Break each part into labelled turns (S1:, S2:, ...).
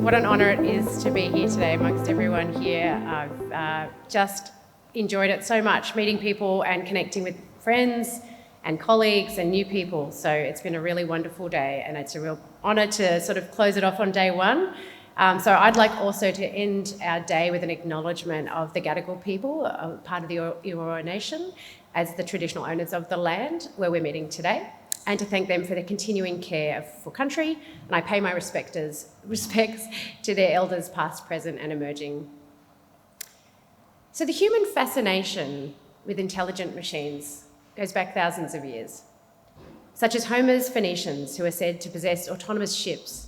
S1: What an honour it is to be here today amongst everyone here. I've just enjoyed it so much, meeting people and connecting with friends and colleagues and new people. So it's been a really wonderful day, and it's a real honour to sort of close it off on day one. So I'd like also to end our day with an acknowledgement of the Gadigal people, part of the Eora Nation, as the traditional owners of the land where we're meeting today, and to thank them for their continuing care for country. And I pay my respects to their elders past, present and emerging. So the human fascination with intelligent machines goes back thousands of years, such as Homer's Phoenicians, who are said to possess autonomous ships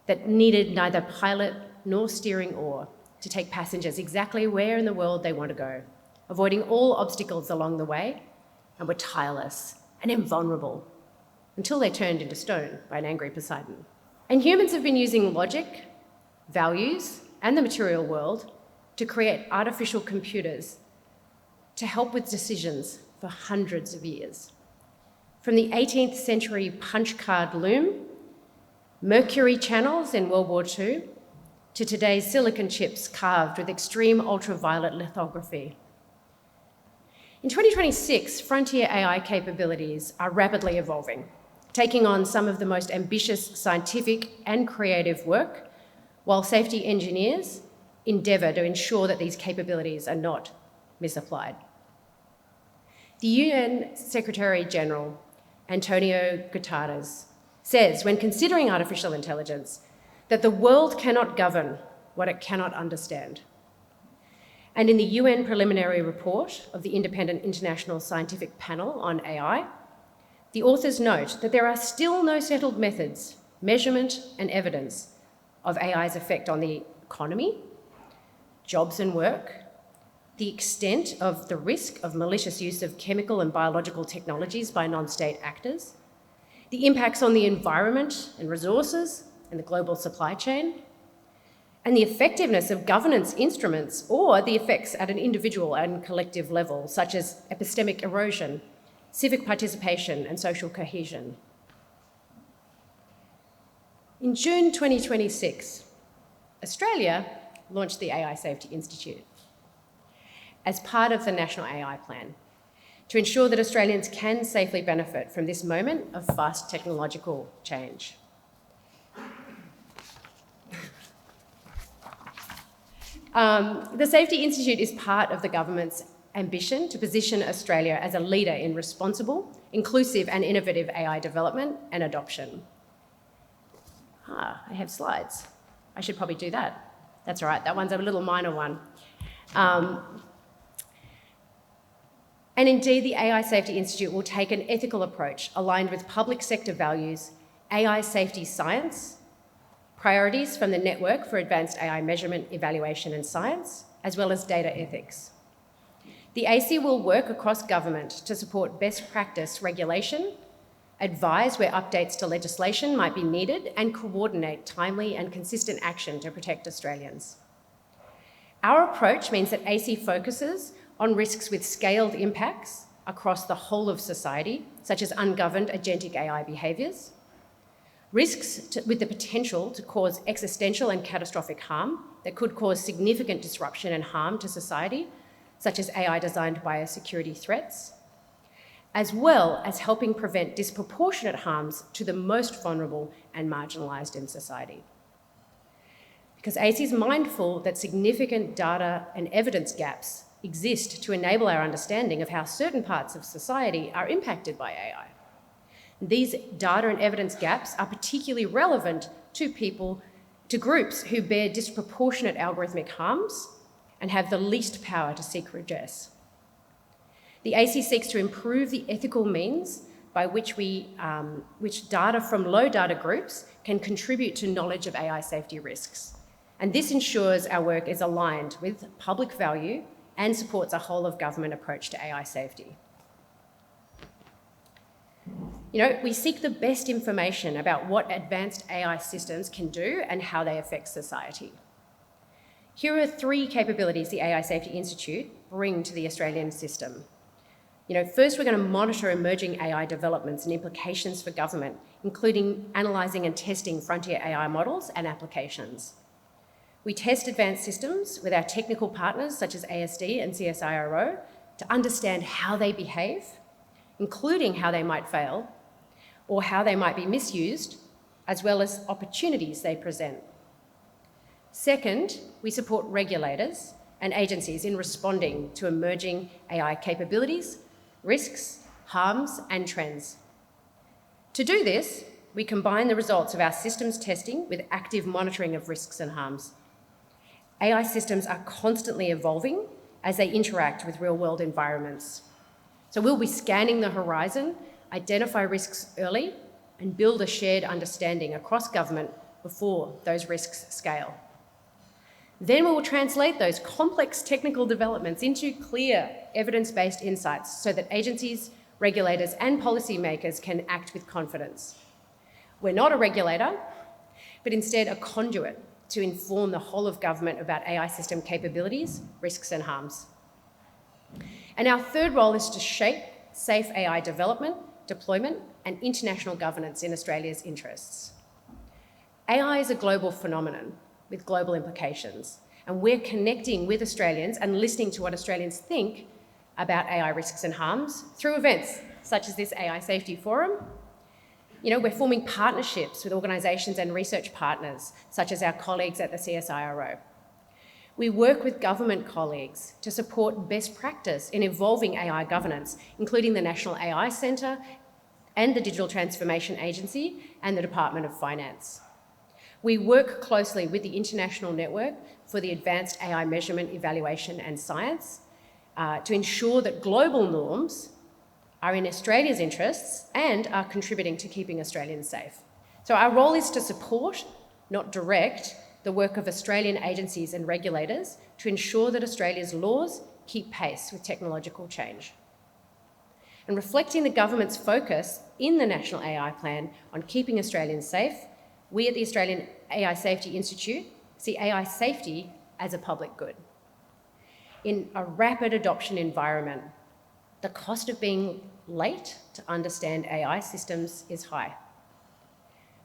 S1: that needed neither pilot nor steering oar to take passengers exactly where in the world they want to go, avoiding all obstacles along the way, and were tireless and invulnerable until they turned into stone by an angry Poseidon. And humans have been using logic, values, and the material world to create artificial computers to help with decisions for hundreds of years. From the 18th century punch card loom, mercury channels in World War II, to today's silicon chips carved with extreme ultraviolet lithography. In 2026, frontier AI capabilities are rapidly evolving, taking on some of the most ambitious scientific and creative work, while safety engineers endeavour to ensure that these capabilities are not misapplied. The UN Secretary-General, Antonio Guterres, says, when considering artificial intelligence, that the world cannot govern what it cannot understand. And in the UN preliminary report of the Independent International Scientific Panel on AI, the authors note that there are still no settled methods, measurement and evidence of AI's effect on the economy, jobs and work, the extent of the risk of malicious use of chemical and biological technologies by non-state actors, the impacts on the environment and resources and the global supply chain, and the effectiveness of governance instruments or the effects at an individual and collective level, such as epistemic erosion, civic participation and social cohesion. In June 2026, Australia launched the AI Safety Institute as part of the National AI Plan to ensure that Australians can safely benefit from this moment of fast technological change. The Safety Institute is part of the government's ambition to position Australia as a leader in responsible, inclusive and innovative AI development and adoption. I have slides. I should probably do that. That's all right, that one's a little minor one. And indeed, the AI Safety Institute will take an ethical approach aligned with public sector values, AI safety science, priorities from the Network for Advanced AI Measurement, Evaluation and Science, as well as data ethics. The AISI will work across government to support best practice regulation, advise where updates to legislation might be needed, and coordinate timely and consistent action to protect Australians. Our approach means that AISI focuses on risks with scaled impacts across the whole of society, such as ungoverned agentic AI behaviours, risks with the potential to cause existential and catastrophic harm that could cause significant disruption and harm to society, such as AI-designed biosecurity threats, as well as helping prevent disproportionate harms to the most vulnerable and marginalised in society. Because AISI is mindful that significant data and evidence gaps exist to enable our understanding of how certain parts of society are impacted by AI. These data and evidence gaps are particularly relevant to groups who bear disproportionate algorithmic harms and have the least power to seek redress. The AISI seeks to improve the ethical means by which data from low data groups can contribute to knowledge of AI safety risks. And this ensures our work is aligned with public value and supports a whole of government approach to AI safety. We seek the best information about what advanced AI systems can do and how they affect society. Here are 3 capabilities the AI Safety Institute bring to the Australian system. First we're going to monitor emerging AI developments and implications for government, including analysing and testing frontier AI models and applications. We test advanced systems with our technical partners such as ASD and CSIRO to understand how they behave, including how they might fail or how they might be misused, as well as opportunities they present. Second, we support regulators and agencies in responding to emerging AI capabilities, risks, harms, and trends. To do this, we combine the results of our systems testing with active monitoring of risks and harms. AI systems are constantly evolving as they interact with real-world environments. So we'll be scanning the horizon, identify risks early, and build a shared understanding across government before those risks scale. Then we will translate those complex technical developments into clear evidence-based insights so that agencies, regulators, and policymakers can act with confidence. We're not a regulator, but instead a conduit to inform the whole of government about AI system capabilities, risks, and harms. And our third role is to shape safe AI development, deployment, and international governance in Australia's interests. AI is a global phenomenon with global implications, and we're connecting with Australians and listening to what Australians think about AI risks and harms through events such as this AI Safety Forum. We're forming partnerships with organisations and research partners, such as our colleagues at the CSIRO. We work with government colleagues to support best practice in evolving AI governance, including the National AI Centre and the Digital Transformation Agency and the Department of Finance. We work closely with the International Network for the Advanced AI Measurement, Evaluation and Science to ensure that global norms are in Australia's interests and are contributing to keeping Australians safe. So our role is to support, not direct, the work of Australian agencies and regulators to ensure that Australia's laws keep pace with technological change. And reflecting the government's focus in the National AI Plan on keeping Australians safe, we at the Australian AI Safety Institute see AI safety as a public good. In a rapid adoption environment, the cost of being late to understand AI systems is high.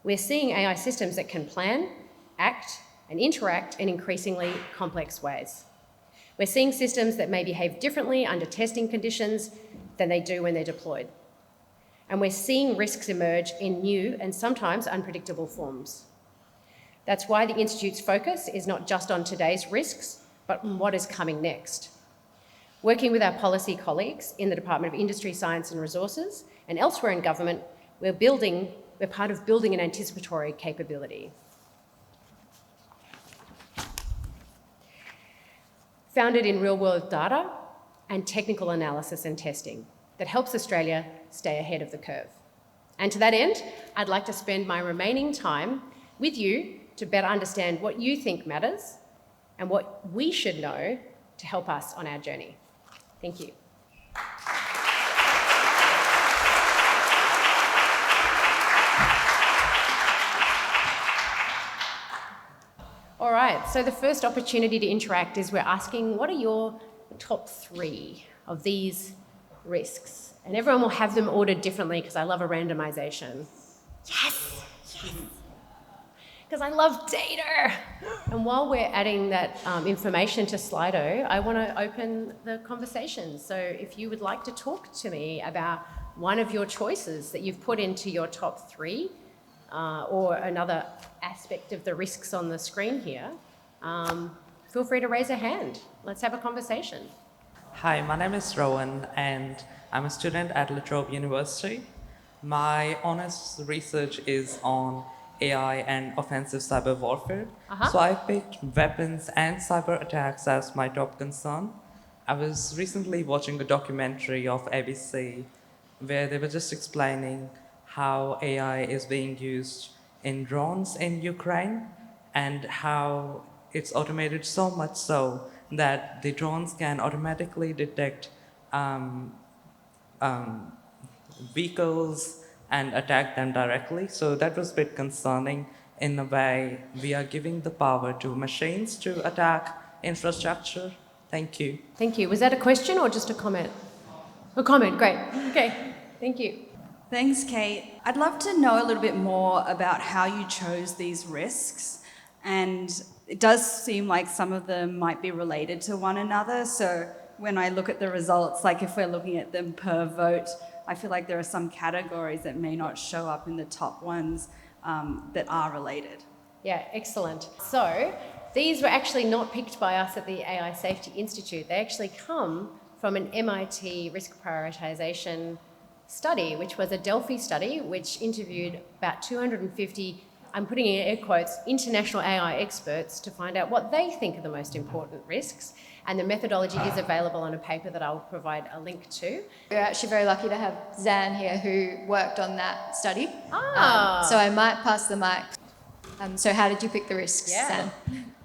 S1: We're seeing AI systems that can plan, act, and interact in increasingly complex ways. We're seeing systems that may behave differently under testing conditions than they do when they're deployed. And we're seeing risks emerge in new and sometimes unpredictable forms. That's why the Institute's focus is not just on today's risks, but on what is coming next. Working with our policy colleagues in the Department of Industry, Science and Resources and elsewhere in government, we're part of building an anticipatory capability. Founded in real-world data and technical analysis and testing that helps Australia stay ahead of the curve. And to that end, I'd like to spend my remaining time with you to better understand what you think matters and what we should know to help us on our journey. Thank you. All right, so the first opportunity to interact is we're asking, what are your top 3 of these risks? And everyone will have them ordered differently because I love a randomisation. Yes, yes. Because I love data. And while we're adding that information to Slido, I want to open the conversation. So if you would like to talk to me about one of your choices that you've put into your top 3, or another aspect of the risks on the screen here, feel free to raise a hand. Let's have a conversation.
S2: Hi, my name is Rowan and I'm a student at La Trobe University. My honors research is on AI and offensive cyber warfare. So I picked weapons and cyber attacks as my top concern. I was recently watching a documentary of ABC where they were just explaining how AI is being used in drones in Ukraine and how it's automated so much so that the drones can automatically detect vehicles and attack them directly. So that was a bit concerning. In a way, we are giving the power to machines to attack infrastructure. Thank you.
S1: Thank you. Was that a question or just a comment? A comment, great. Okay, thank you.
S3: Thanks, Kate. I'd love to know a little bit more about how you chose these risks. And it does seem like some of them might be related to one another. So when I look at the results, like if we're looking at them per vote, I feel like there are some categories that may not show up in the top ones that are related.
S1: Yeah, excellent. So these were actually not picked by us at the AI Safety Institute. They actually come from an MIT risk prioritization study, which was a Delphi study, which interviewed about 250, I'm putting in air quotes, international AI experts to find out what they think are the most important risks. And the methodology is available on a paper that I'll provide a link to.
S4: We're actually very lucky to have Zan here who worked on that study.
S1: Ah.
S4: So I might pass the mic. So how did you pick the risks,
S1: Yeah.
S4: Zan?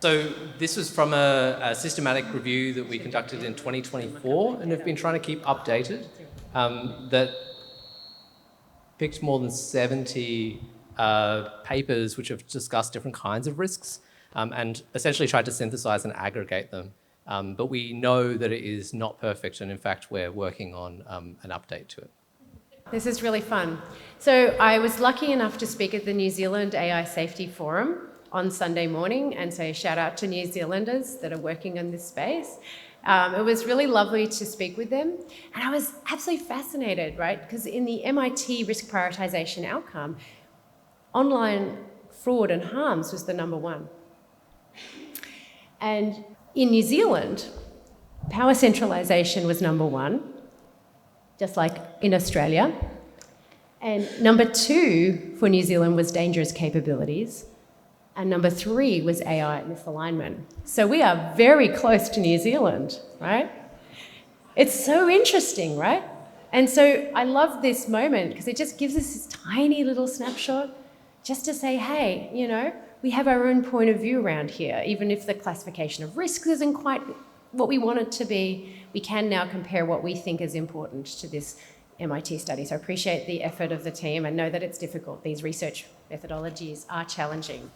S5: So this was from a systematic review that we conducted in 2024 and have been trying to keep updated, that picked more than 70 papers which have discussed different kinds of risks and essentially tried to synthesize and aggregate them. But we know that it is not perfect, and in fact we're working on an update to it.
S1: This is really fun. So I was lucky enough to speak at the New Zealand AI Safety Forum on Sunday morning, and so shout out to New Zealanders that are working in this space. It was really lovely to speak with them, and I was absolutely fascinated, right? Because in the MIT risk prioritization outcome, online fraud and harms was the number one. And in New Zealand, power centralisation was number one, just like in Australia. And number two for New Zealand was dangerous capabilities. And number three was AI misalignment. So we are very close to New Zealand, right? It's so interesting, right? And so I love this moment because it just gives us this tiny little snapshot just to say, hey, you know, we have our own point of view around here. Even if the classification of risks isn't quite what we want it to be, we can now compare what we think is important to this MIT study. So I appreciate the effort of the team and know that it's difficult. These research methodologies are challenging.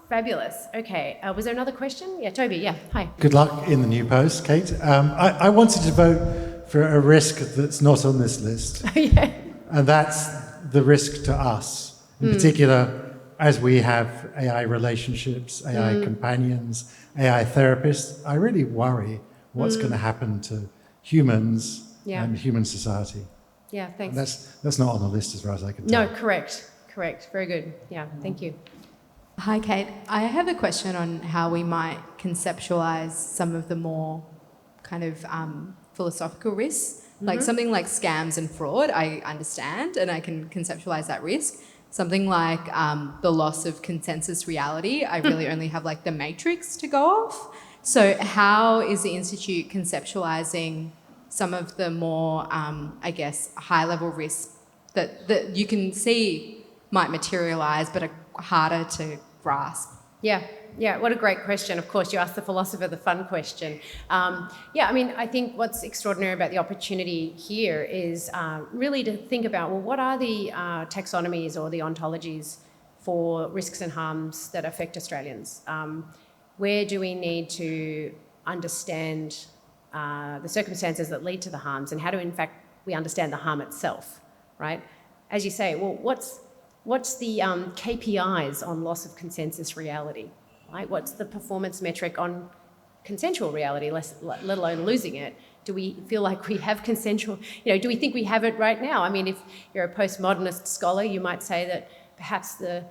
S1: Fabulous. Okay, was there another question? Yeah, Toby, yeah, hi.
S6: Good luck in the new post, Kate. I wanted to vote for a risk that's not on this list,
S1: Yeah.
S6: and that's the risk to us. In particular, as we have AI relationships, AI companions, AI therapists, I really worry what's going to happen to humans and human society.
S1: Yeah, thanks.
S6: And that's not on the list as far as I can tell.
S1: No, correct. Very good. Yeah, thank you.
S7: Hi, Kate. I have a question on how we might conceptualize some of the more kind of philosophical risks. Like something like scams and fraud, I understand, and I can conceptualize that risk. Something like the loss of consensus reality, I really only have like the matrix to go off. So how is the Institute conceptualizing some of the more, I guess, high-level risks that you can see might materialise but are harder to grasp?
S1: Yeah, what a great question. Of course, you asked the philosopher the fun question. I mean, I think what's extraordinary about the opportunity here is really to think about, well, what are the taxonomies or the ontologies for risks and harms that affect Australians? Where do we need to understand the circumstances that lead to the harms, and how do, in fact, we understand the harm itself, right? As you say, well, what's the KPIs on loss of consensus reality, right? What's the performance metric on consensual reality, let alone losing it? Do we feel like we have consensual, do we think we have it right now? I mean, if you're a postmodernist scholar, you might say that perhaps the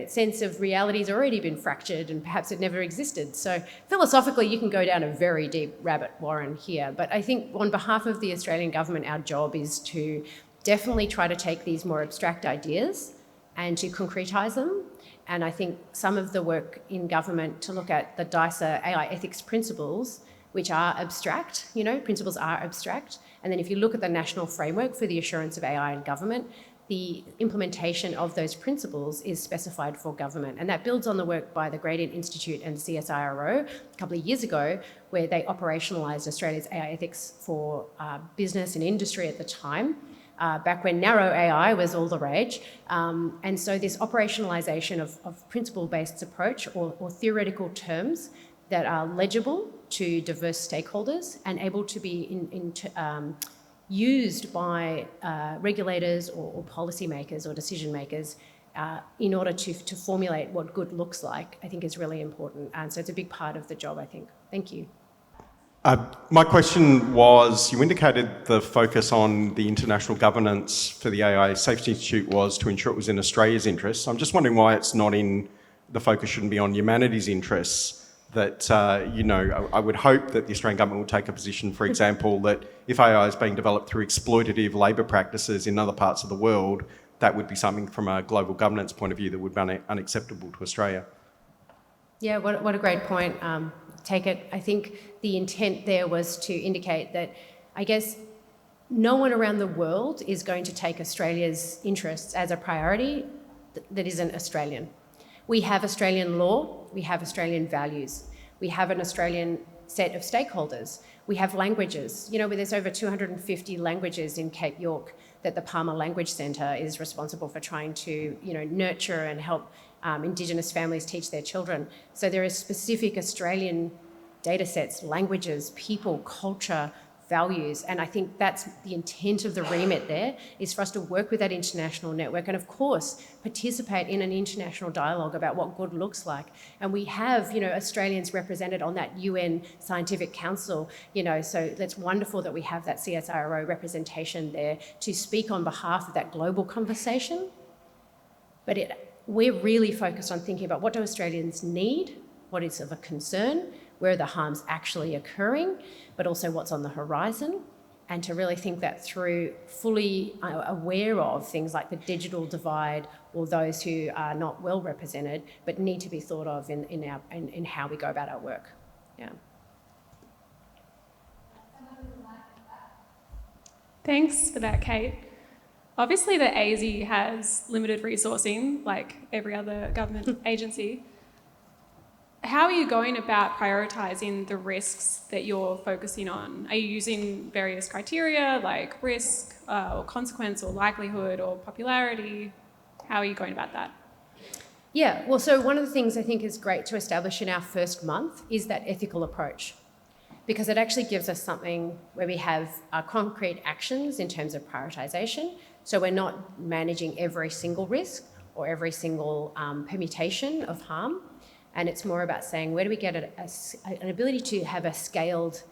S1: sense of reality has already been fractured and perhaps it never existed. So philosophically, you can go down a very deep rabbit warren here. But I think on behalf of the Australian government, our job is to definitely try to take these more abstract ideas and to concretise them. And I think some of the work in government to look at the DISA AI ethics principles, which are abstract, principles are abstract. And then if you look at the national framework for the assurance of AI in government, the implementation of those principles is specified for government. And that builds on the work by the Gradient Institute and CSIRO a couple of years ago, where they operationalised Australia's AI ethics for business and industry at the time, back when narrow AI was all the rage. And so this operationalisation of principle-based approach or theoretical terms that are legible to diverse stakeholders and able to be used by regulators or policymakers or decision makers in order to formulate what good looks like, I think is really important. And so it's a big part of the job, I think. Thank you.
S8: My question was, you indicated the focus on the international governance for the AI Safety Institute was to ensure it was in Australia's interests. I'm just wondering why it's not in, the focus shouldn't be on humanity's interests. That, I would hope that the Australian government will take a position, for example, that if AI is being developed through exploitative labour practices in other parts of the world, that would be something from a global governance point of view that would be unacceptable to Australia.
S1: Yeah, what a great point. Take it. I think the intent there was to indicate that, I guess, no one around the world is going to take Australia's interests as a priority that isn't Australian. We have Australian law, we have Australian values, we have an Australian set of stakeholders, we have languages. You know, there's over 250 languages in Cape York that the Palmer Language Centre is responsible for trying to, nurture and help Indigenous families teach their children. So there are specific Australian data sets, languages, people, culture, values, and I think that's the intent of the remit there, is for us to work with that international network and, of course, participate in an international dialogue about what good looks like. And we have, Australians represented on that UN Scientific Council, so that's wonderful that we have that CSIRO representation there to speak on behalf of that global conversation. But we're really focused on thinking about what do Australians need, what is of a concern, where are the harms actually occurring, but also what's on the horizon, and to really think that through, fully aware of things like the digital divide or those who are not well represented but need to be thought of in how we go about our work. Yeah.
S9: Thanks for that, Kate. Obviously, the AISI has limited resourcing, like every other government agency. How are you going about prioritising the risks that you're focusing on? Are you using various criteria like risk or consequence or likelihood or popularity? How are you going about that?
S1: Yeah, well, so one of the things I think is great to establish in our first month is that ethical approach, because it actually gives us something where we have concrete actions in terms of prioritisation. So we're not managing every single risk or every single permutation of harm. And it's more about saying, where do we get an ability to have a scaled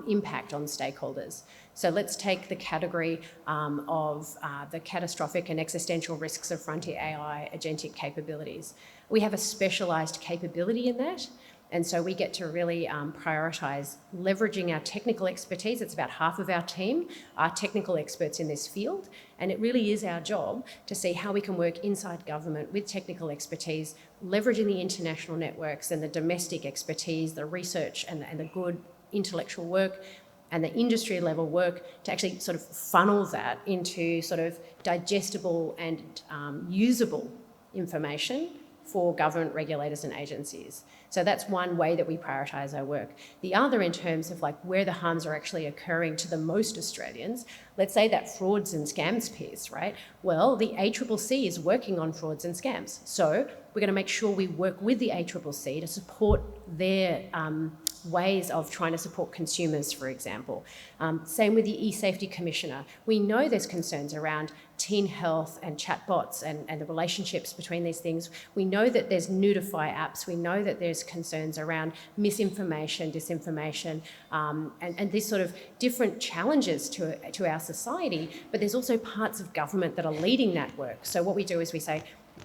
S1: impact on stakeholders? So let's take the category of the catastrophic and existential risks of frontier AI agentic capabilities. We have a specialised capability in that. And so we get to really prioritise leveraging our technical expertise. It's about half of our team are technical experts in this field. And it really is our job to see how we can work inside government with technical expertise, leveraging the international networks and the domestic expertise, the research and the good intellectual work and the industry level work to actually sort of funnel that into sort of digestible and usable information for government regulators and agencies. So that's one way that we prioritise our work. The other, in terms of like where the harms are actually occurring to the most Australians, let's say that frauds and scams piece, right? Well, the ACCC is working on frauds and scams. So we're going to make sure we work with the ACCC to support their ways of trying to support consumers, for example. Same with the e-safety commissioner. We know there's concerns around teen health and chatbots and the relationships between these things. We know that there's nudify apps. We know that there's concerns around misinformation, disinformation, and these sort of different challenges to our society, but there's also parts of government that are leading that work. So what we do is we say,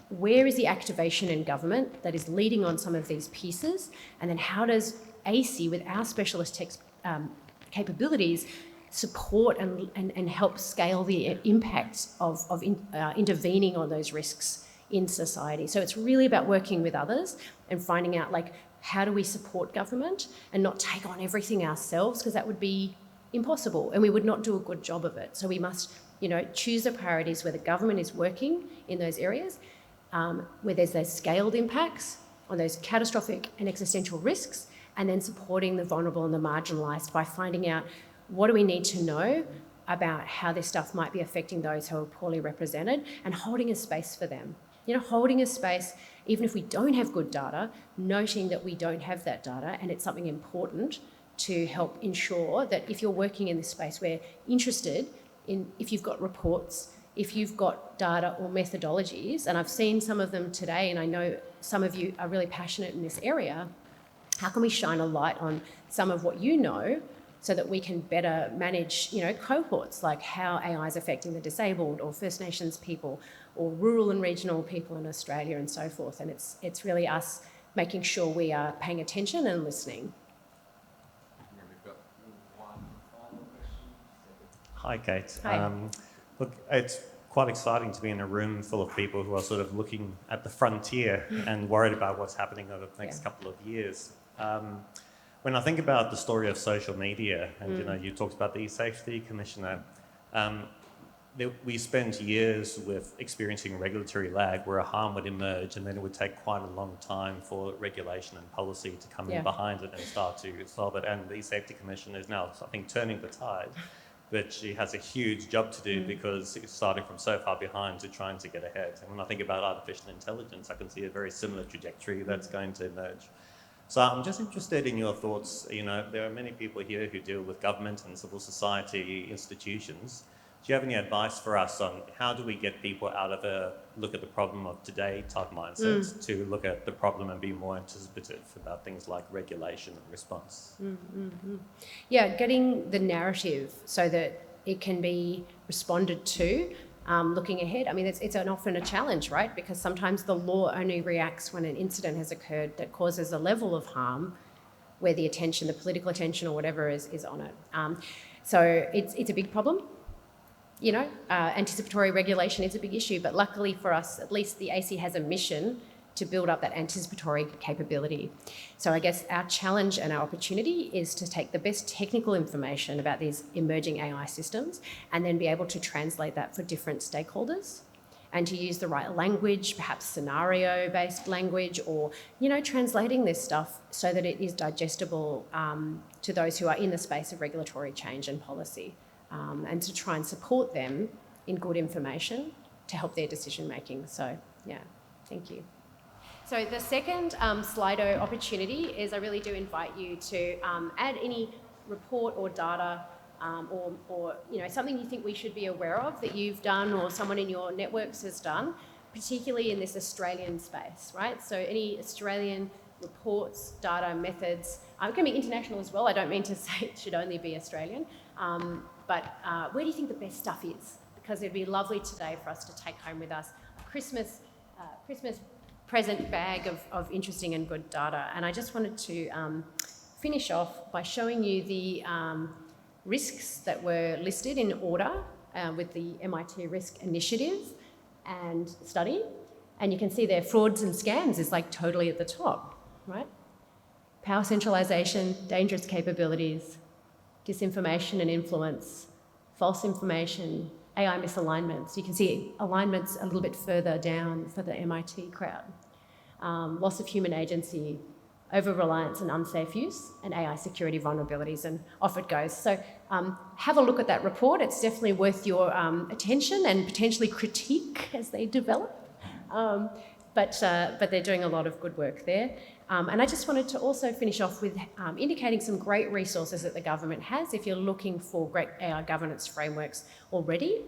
S1: where is the activation in government that is leading on some of these pieces? And then how does AISI, with our specialist capabilities, support and help scale the impacts of intervening on those risks in society? So it's really about working with others and finding out, like, how do we support government and not take on everything ourselves, because that would be impossible and we would not do a good job of it. So we must, choose the priorities where the government is working in those areas, where there's those scaled impacts on those catastrophic and existential risks, and then supporting the vulnerable and the marginalised by finding out what do we need to know about how this stuff might be affecting those who are poorly represented, and holding a space for them. Holding a space, even if we don't have good data, noting that we don't have that data and it's something important to help ensure that if you're working in this space, we're interested in if you've got reports, if you've got data or methodologies, and I've seen some of them today, and I know some of you are really passionate in this area, how can we shine a light on some of what you know so that we can better manage, cohorts, like how AI is affecting the disabled or First Nations people or rural and regional people in Australia and so forth. And it's really us making sure we are paying attention and listening.
S10: Hi, Kate.
S1: Hi.
S10: Look, it's quite exciting to be in a room full of people who are sort of looking at the frontier and worried about what's happening over the next couple of years. When I think about the story of social media, and you talked about the eSafety Commissioner, we spent years with experiencing regulatory lag where a harm would emerge, and then it would take quite a long time for regulation and policy to come in behind it and start to solve it. And the eSafety Commissioner is now, I think, turning the tide. But she has a huge job to do because it's starting from so far behind to trying to get ahead. And when I think about artificial intelligence, I can see a very similar trajectory that's going to emerge. So I'm just interested in your thoughts. There are many people here who deal with government and civil society institutions. Do you have any advice for us on how do we get people out of a look at the problem of today type mindset to look at the problem and be more anticipative about things like regulation and response?
S1: Yeah, getting the narrative so that it can be responded to, looking ahead. I mean, it's often a challenge, right? Because sometimes the law only reacts when an incident has occurred that causes a level of harm where the attention, the political attention or whatever is on it. So it's a big problem. Anticipatory regulation is a big issue, but luckily for us, at least the AISI has a mission to build up that anticipatory capability. So I guess our challenge and our opportunity is to take the best technical information about these emerging AI systems and then be able to translate that for different stakeholders and to use the right language, perhaps scenario-based language, or, translating this stuff so that it is digestible to those who are in the space of regulatory change and policy. And to try and support them in good information to help their decision making. So, yeah, thank you. So the second Slido opportunity is I really do invite you to add any report or data or something you think we should be aware of that you've done or someone in your networks has done, particularly in this Australian space, right? So any Australian reports, data, methods. It can be international as well. I don't mean to say it should only be Australian. But where do you think the best stuff is? Because it'd be lovely today for us to take home with us a Christmas present bag of interesting and good data. And I just wanted to finish off by showing you the risks that were listed in order with the MIT Risk Initiative and study. And you can see there frauds and scams is like totally at the top, right? Power centralisation, dangerous capabilities, disinformation and influence, false information, AI misalignments. You can see alignments a little bit further down for the MIT crowd. Loss of human agency, over-reliance and unsafe use, and AI security vulnerabilities, and off it goes. So have a look at that report. It's definitely worth your attention and potentially critique as they develop. But they're doing a lot of good work there. And I just wanted to also finish off with indicating some great resources that the government has if you're looking for great AI governance frameworks already.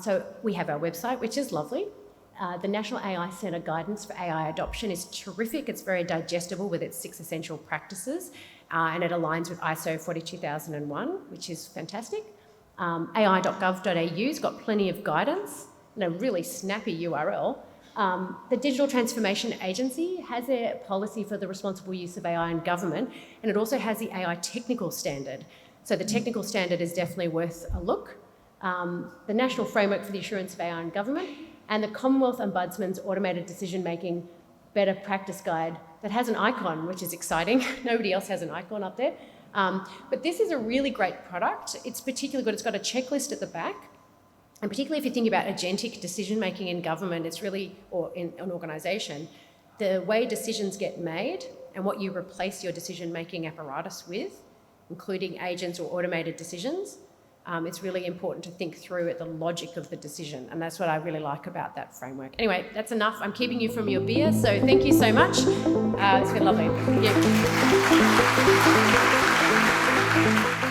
S1: So we have our website, which is lovely. The National AI Centre Guidance for AI Adoption is terrific. It's very digestible with its 6 essential practices, and it aligns with ISO 42001, which is fantastic. AI.gov.au's got plenty of guidance and a really snappy URL. The Digital Transformation Agency has a policy for the responsible use of AI in government, and it also has the AI technical standard. So the technical standard is definitely worth a look. The National Framework for the Assurance of AI in Government, and the Commonwealth Ombudsman's Automated Decision-Making Better Practice Guide that has an icon, which is exciting. Nobody else has an icon up there. But this is a really great product. It's particularly good. It's got a checklist at the back. And particularly if you think about agentic decision-making in government, it's really, or in an organisation, the way decisions get made and what you replace your decision-making apparatus with, including agents or automated decisions, it's really important to think through at the logic of the decision. And that's what I really like about that framework. Anyway, that's enough. I'm keeping you from your beer, so thank you so much. It's been lovely. Thank you. Thank you.